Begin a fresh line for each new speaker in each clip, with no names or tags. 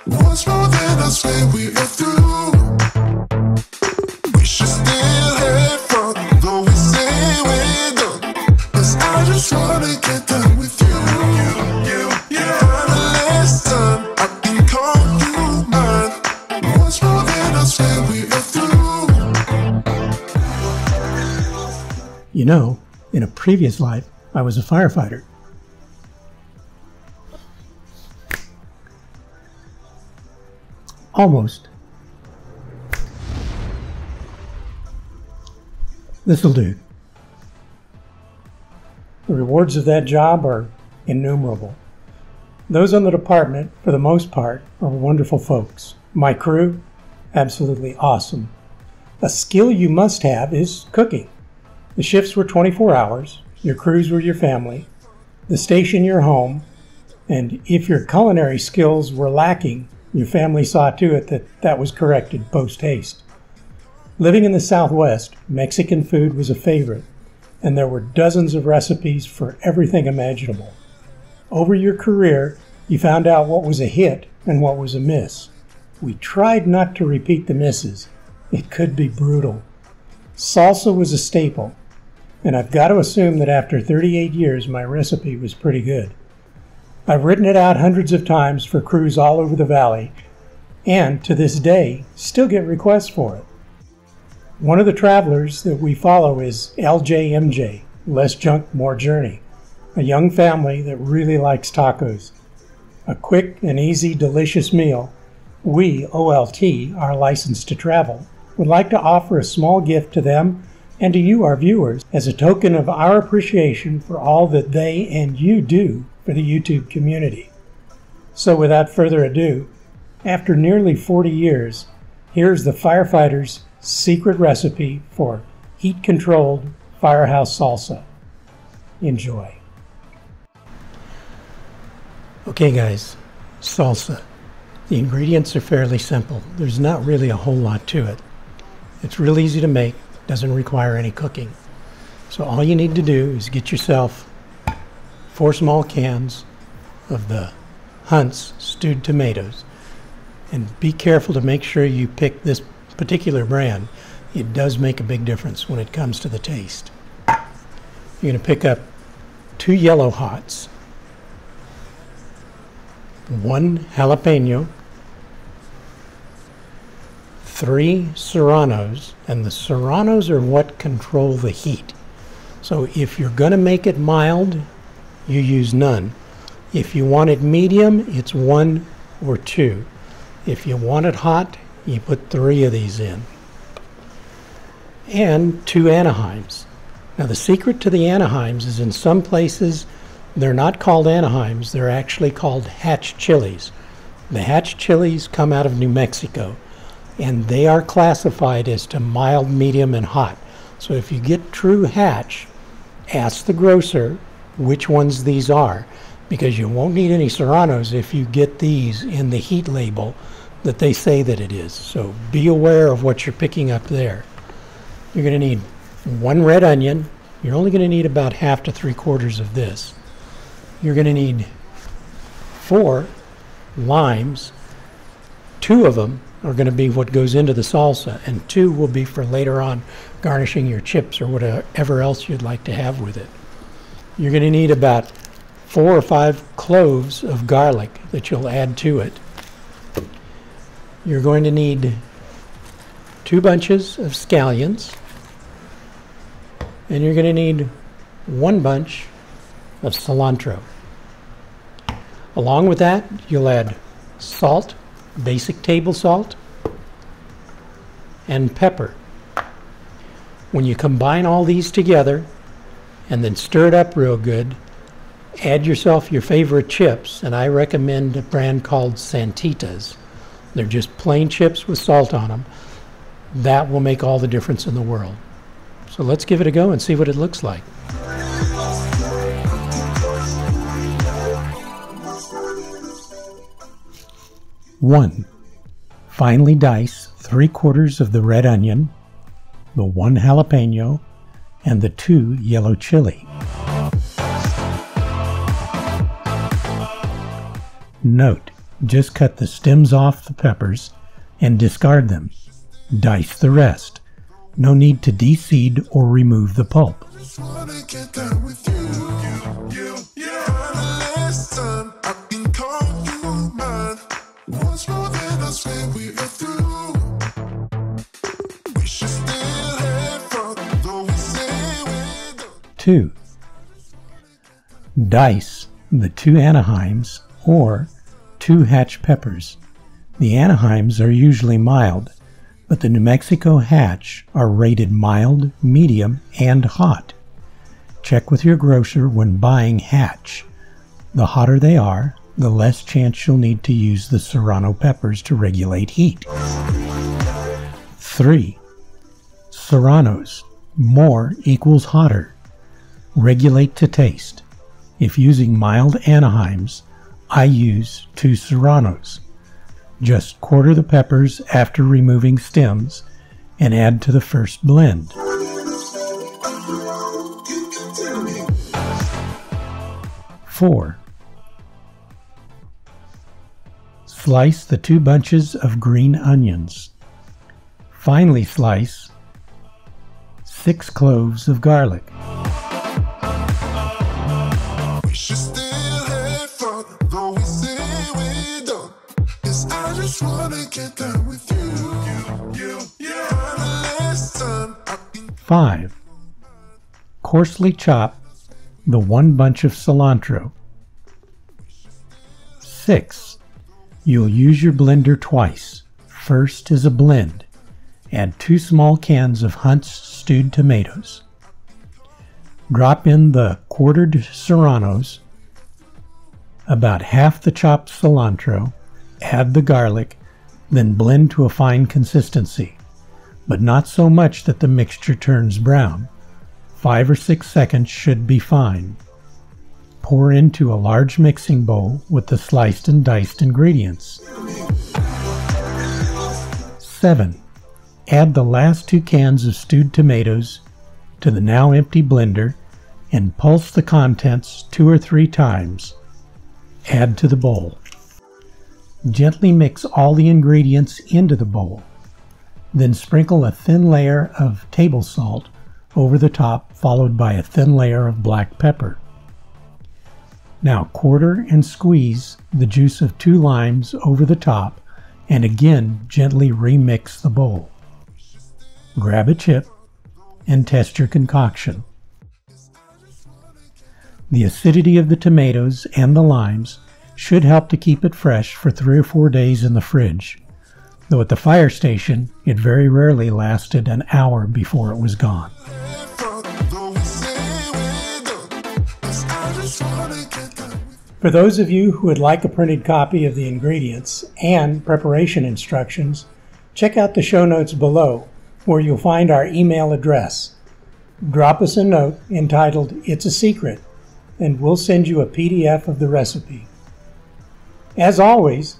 Once more than I say we are through. We should still have fun, though we say we're done. 'Cause I just wanna get done with you. For the last time, I can call you mine. Once more than I say we are through.
You know, in a previous life, I was a firefighter. Almost. This'll do. The rewards of that job are innumerable. Those on the department, for the most part, are wonderful folks. My crew, absolutely awesome. A skill you must have is cooking. The shifts were 24 hours, your crews were your family, the station your home, and if your culinary skills were lacking, your family saw to it that that was corrected post-haste. Living in the Southwest, Mexican food was a favorite, and there were dozens of recipes for everything imaginable. Over your career, you found out what was a hit and what was a miss. We tried not to repeat the misses. It could be brutal. Salsa was a staple, and I've got to assume that after 38 years, my recipe was pretty good. I've written it out hundreds of times for crews all over the valley, and to this day, still get requests for it. One of the travelers that we follow is LJMJ, LessJunkMoreJourney, a young family that really likes tacos. A quick and easy, delicious meal, we, OLT, our license to travel, would like to offer a small gift to them and to you, our viewers, as a token of our appreciation for all that they and you do for the YouTube community. So without further ado, after nearly 40 years, here's the firefighter's secret recipe for heat-controlled Firehouse Salsa. Enjoy. Okay guys, salsa. The ingredients are fairly simple. There's not really a whole lot to it. It's real easy to make, doesn't require any cooking. So all you need to do is get yourself 4 small cans of the Hunt's stewed tomatoes, and be careful to make sure you pick this particular brand. It does make a big difference when it comes to the taste. You're going to pick up 2 yellow hots, 1 jalapeno, 3 serranos, and the serranos are what control the heat. So if you're going to make it mild, you use none. If you want it medium, it's 1 or 2. If you want it hot, you put 3 of these in. And 2 Anaheims. Now the secret to the Anaheims is in some places they're not called Anaheims, they're actually called Hatch chilies. The Hatch chilies come out of New Mexico, and they are classified as to mild, medium, and hot. So if you get true Hatch, ask the grocer which ones these are, because you won't need any serranos if you get these in the heat label that they say that it is. So be aware of what you're picking up there. You're going to need 1 red onion. You're only going to need about half to 3/4 of this. You're going to need 4 limes. 2 of them are going to be what goes into the salsa, and 2 will be for later on garnishing your chips or whatever else you'd like to have with it. You're going to need about 4 or 5 cloves of garlic that you'll add to it. You're going to need 2 bunches of scallions, and you're going to need 1 bunch of cilantro. Along with that, you'll add salt, basic table salt, and pepper. When you combine all these together and then stir it up real good, add yourself your favorite chips, and I recommend a brand called Santitas. They're just plain chips with salt on them. That will make all the difference in the world. So let's give it a go and see what it looks like. One, finely dice 3/4 of the red onion, the 1 jalapeno, and the 2 yellow chili. Note, Just cut the stems off the peppers and discard them. Dice the rest. No need to de-seed or remove the pulp.
Just wanna get down with you. Last time I can call you mine. Once more then I swear we are through. We should still have fun, though we say we're done.
2. Dice the 2 Anaheims or 2 hatch peppers. The Anaheims are usually mild, but the New Mexico hatch are rated mild, medium, and hot. Check with your grocer when buying hatch. The hotter they are, the less chance you'll need to use the serrano peppers to regulate heat. 3. Serranos. More equals hotter. Regulate to taste. If using mild Anaheims, I use 2 serranos. Just quarter the peppers after removing stems and add to the first blend. 4. Slice the 2 bunches of green onions. Finely slice 6 cloves of garlic.
We should still have fun, though we say we're done. 'Cause I just wanna get down with you. Last time I can
5. Coarsely chop the 1 bunch of cilantro. 6. You'll use your blender twice. First as a blend. Add 2 small cans of Hunt's stewed tomatoes. Drop in the quartered serranos, about half the chopped cilantro, add the garlic, then blend to a fine consistency, but not so much that the mixture turns brown. 5 or 6 seconds should be fine. Pour into a large mixing bowl with the sliced and diced ingredients. 7. Add the last 2 cans of stewed tomatoes to the now empty blender and pulse the contents 2 or 3 times. Add to the bowl. Gently mix all the ingredients into the bowl. Then sprinkle a thin layer of table salt over the top, followed by a thin layer of black pepper. Now quarter and squeeze the juice of 2 limes over the top and again gently remix the bowl. Grab a chip and test your concoction. The acidity of the tomatoes and the limes should help to keep it fresh for 3 or 4 days in the fridge, though at the fire station it very rarely lasted an hour before it was gone.
have fun, though we say we're done. 'Cause I just wanna get down with
For those of you who would like a printed copy of the ingredients and preparation instructions, check out the show notes below where you'll find our email address. Drop us a note entitled "It's a Secret" and we'll send you a PDF of the recipe. As always,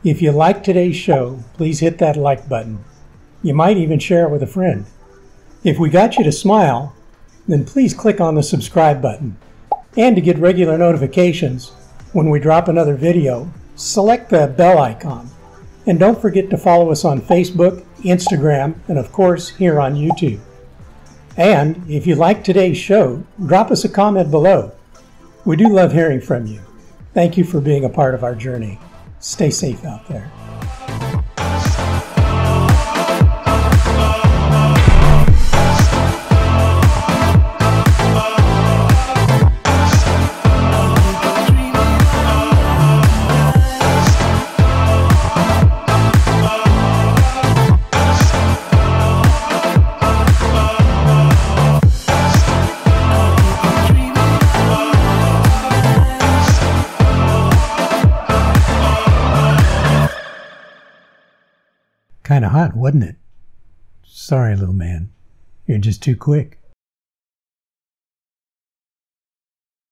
if you like today's show, please hit that like button. You might even share it with a friend. If we got you to smile, then please click on the subscribe button. And to get regular notifications when we drop another video, select the bell icon. And don't forget to follow us on Facebook, Instagram, and of course here on YouTube. And if you like today's show, drop us a comment below. We do love hearing from you. Thank you for being a part of our journey. Stay safe out there. Kind of hot, wasn't it? Sorry, little man. You're just too quick.